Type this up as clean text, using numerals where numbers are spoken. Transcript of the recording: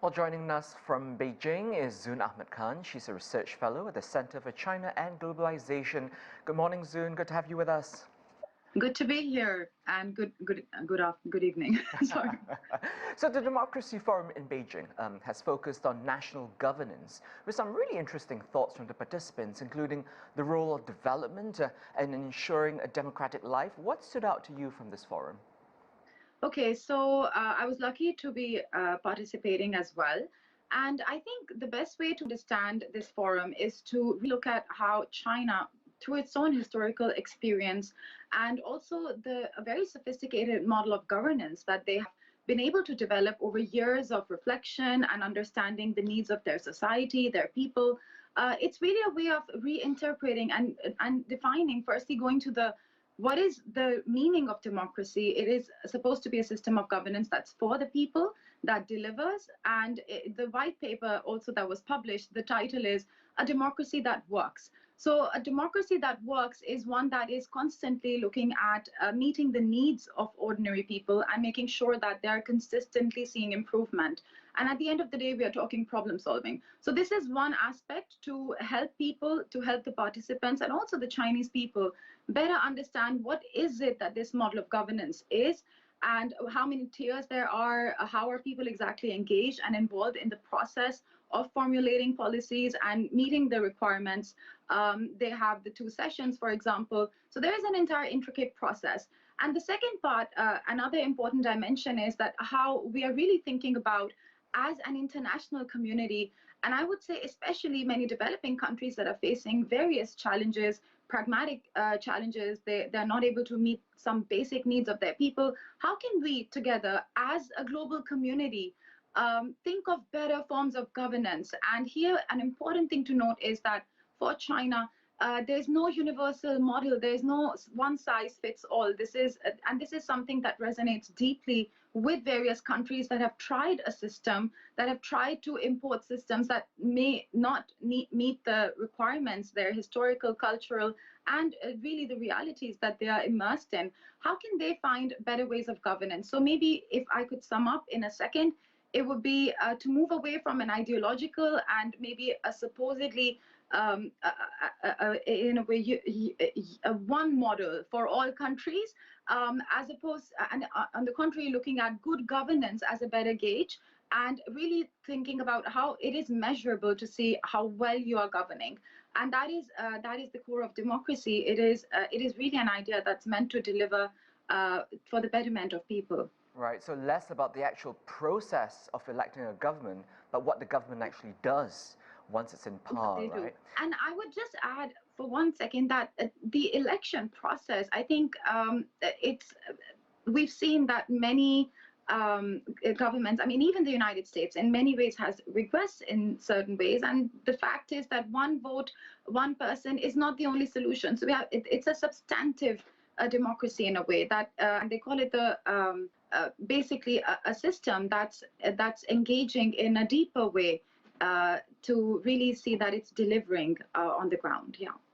Well, joining us from Beijing is Zoon Ahmed Khan. She's a research fellow at the Center for China and Globalization. Good morning, Zoon. Good to have you with us. Good to be here, and good evening. Sorry. So the Democracy Forum in Beijing has focused on national governance with some really interesting thoughts from the participants, including the role of development and ensuring a democratic life. What stood out to you from this forum? Okay, so I was lucky to be participating as well. And I think the best way to understand this forum is to look at how China, through its own historical experience and also the a very sophisticated model of governance that they have been able to develop over years of reflection and understanding the needs of their society, their people. It's really a way of reinterpreting and defining, firstly, going to the what is the meaning of democracy? It is supposed to be a system of governance that's for the people, that delivers. And the white paper also that was published, the title is A Democracy That Works. So a democracy that works is one that is constantly looking at meeting the needs of ordinary people and making sure that they're consistently seeing improvement. And at the end of the day, we are talking problem solving. So this is one aspect to help people, to help the participants and also the Chinese people better understand what is it that this model of governance is, and how many tiers there are, how are people exactly engaged and involved in the process of formulating policies and meeting the requirements. They have the 2 sessions, for example. So there is an entire intricate process. And the second part, another important dimension, is that how we are really thinking about as an international community, and I would say especially many developing countries that are facing various challenges, pragmatic challenges, they're not able to meet some basic needs of their people. How can we together as a global community think of better forms of governance? And here an important thing to note is that for China, there's no universal model. There's no one size fits all. This is something that resonates deeply with various countries that have tried a system, that have tried to import systems that may not meet the requirements, their historical, cultural, and really the realities that they are immersed in. How can they find better ways of governance? So maybe if I could sum up in a second, it would be to move away from an ideological and maybe a supposedly in a way, one model for all countries, as opposed, and on the contrary, looking at good governance as a better gauge, and really thinking about how it is measurable to see how well you are governing. And that is the core of democracy. It is really an idea that's meant to deliver for the betterment of people. Right, so less about the actual process of electing a government, but what the government actually does once it's in power, right? And I would just add for 1 second that the election process, I think we've seen that many governments, I mean, even the United States in many ways has regressed in certain ways. And the fact is that one vote, one person is not the only solution. So it's a substantive democracy in a way that, and they call it the basically a system that's engaging in a deeper way to really see that it's delivering on the ground. Yeah.